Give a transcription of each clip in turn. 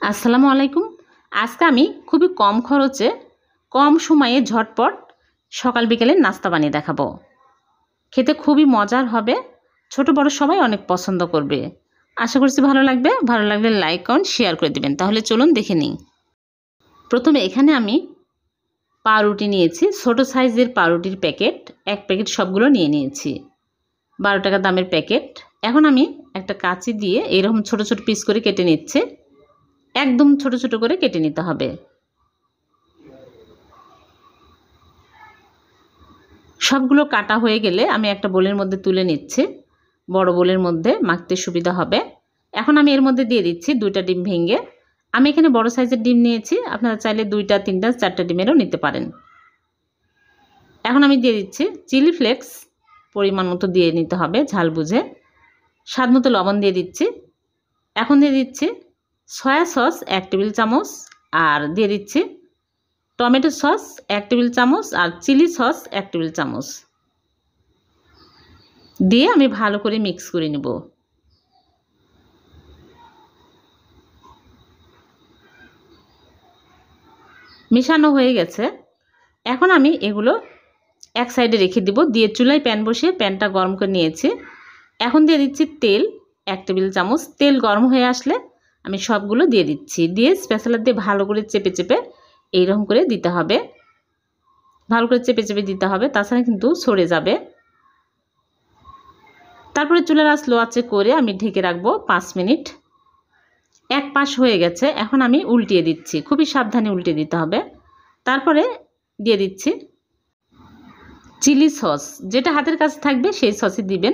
আসসালামু আলাইকুম। আজকে আমি খুবই কম খরচে কম সময়ে ঝটপট সকাল বিকেলে নাস্তা বানিয়ে দেখাবো। খেতে খুবই মজার হবে, ছোট বড় সবাই অনেক পছন্দ করবে। আশা করছি ভালো লাগবে। ভালো লাগলে লাইক কমেন্ট শেয়ার করে দিবেন। তাহলে চলুন দেখে নিই। প্রথমে এখানে আমি পাউরুটি নিয়েছি, ছোট সাইজের পাউরুটির প্যাকেট, এক প্যাকেট সবগুলো নিয়ে নিয়েছি। 12 টাকা দামের প্যাকেট। এখন আমি একটা কাঁচি দিয়ে এরকম ছোট ছোট পিস করে কেটে নিচ্ছি। একদম ছোট ছোট করে কেটে নিতে হবে। সবগুলো কাটা হয়ে গেলে আমি একটা বোলের মধ্যে তুলে নিচ্ছি, বড় বোলের মধ্যে মাখতে সুবিধা হবে। এখন আমি এর মধ্যে দিয়ে দিচ্ছি 2টা ডিম ভেঙে। আমি এখানে বড় সাইজের ডিম নিয়েছি, আপনারা চাইলে 2টা 3টা 4টা ডিমেরও নিতে পারেন। এখন আমি দিয়ে দিচ্ছি চিলি ফ্লেক্স, পরিমাণ মতো দিয়ে নিতে হবে, ঝাল বুঝে। স্বাদ মতো লবণ দিয়ে দিচ্ছি। এখন দিয়ে দিচ্ছি সয়া সস 1 টেবিল চামচ, আর দিয়ে দিচ্ছি টমেটো সস 1 টেবিল চামচ, আর চিলি সস 1 টেবিল চামচ দিয়ে আমি ভালো করে মিক্স করে নেব। মেশানো হয়ে গেছে। এখন আমি এগুলো এক সাইডে রেখে দিব। দিয়ে চুলায় প্যান বসিয়ে প্যানটা গরম করে নিয়েছি। এখন দিয়ে দিচ্ছি তেল 1 টেবিল চামচ। তেল গরম হয়ে আসলে আমি সবগুলো দিয়ে দিচ্ছি। দিয়ে স্প্যাচুলা দিয়ে ভালো করে চেপে চেপে এইরকম করে দিতে হবে। ভালো করে চেপে চেপে দিতে হবে, তাছাড়া কিন্তু সরে যাবে। তারপরে চুলার আঁচ লো আঁচে করে আমি ঢেকে রাখবো 5 মিনিট। এক পাশ হয়ে গেছে, এখন আমি উল্টিয়ে দিচ্ছি। খুবই সাবধানে উল্টে দিতে হবে। তারপরে দিয়ে দিচ্ছি চিলি সস, যেটা হাতের কাছে থাকবে সেই সসই দিবেন।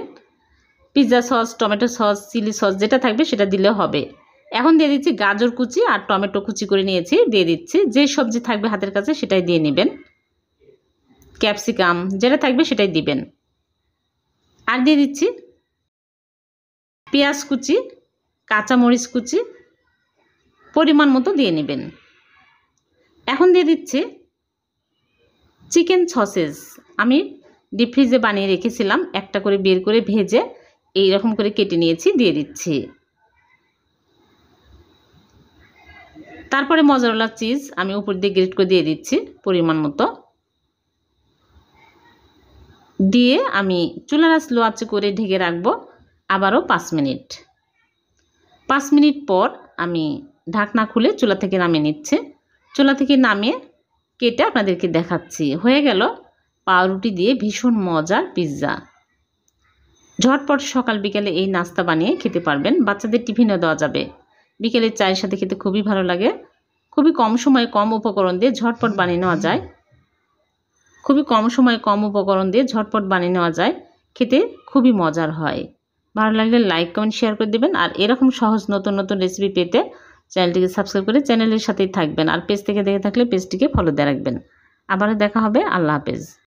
Pizza sauce, tomato sauce, chilli sauce যেটা থাকবে সেটা দিলে হবে। এখন দিয়ে দিচ্ছি গাজর কুচি আর টমেটো কুচি করে নিয়েছি, দিয়ে দিচ্ছি। যে সবজি থাকবে হাতের কাছে সেটাই দিয়ে নেবেন। ক্যাপসিকাম যেটা থাকবে সেটাই দিবেন। আর দিয়ে দিচ্ছি পেঁয়াজ কুচি, কাঁচামরিচ কুচি পরিমাণ মতো দিয়ে নেবেন। এখন দিয়ে দিচ্ছি চিকেন সসেস। আমি ডিপ ফ্রিজে বানিয়ে রেখেছিলাম, একটা করে বের করে ভেজে এই রকম করে কেটে নিয়েছি, দিয়ে দিচ্ছি। তারপরে মজারেলা চিজ আমি উপর দিয়ে গ্রেট করে দিয়ে দিচ্ছি পরিমাণ মতো। দিয়ে আমি চুলার আঁচ লো আঁচে করে ঢেকে রাখবো আবারও 5 মিনিট। 5 মিনিট পর আমি ঢাকনা খুলে চুলা থেকে নামিয়ে নিচ্ছি। চুলা থেকে নামিয়ে কেটে আপনাদেরকে দেখাচ্ছি। হয়ে গেল পাউরুটি দিয়ে ভীষণ মজার পিৎজা। ঝটপট সকাল বিকেলে এই নাস্তা বানিয়ে খেতে পারবেন। বাচ্চাদের টিফিনও দেওয়া যাবে। বিকেলের চায়ের সাথে খেতে খুবই ভালো লাগে। খুবই কম সময়ে কম উপকরণ দিয়ে ঝটপট বানিয়ে নেওয়া যায়। খুবই কম সময়ে কম উপকরণ দিয়ে ঝটপট বানিয়ে নেওয়া যায়। খেতে খুবই মজার হয়। ভালো লাগলে লাইক কমেন্ট শেয়ার করে দেবেন। আর এরকম সহজ নতুন নতুন রেসিপি পেতে চ্যানেলটিকে সাবস্ক্রাইব করে চ্যানেলের সাথেই থাকবেন। আর পেজ থেকে দেখে থাকলে পেজটিকে ফলো দিয়ে রাখবেন। আবারও দেখা হবে। আল্লাহ হাফেজ।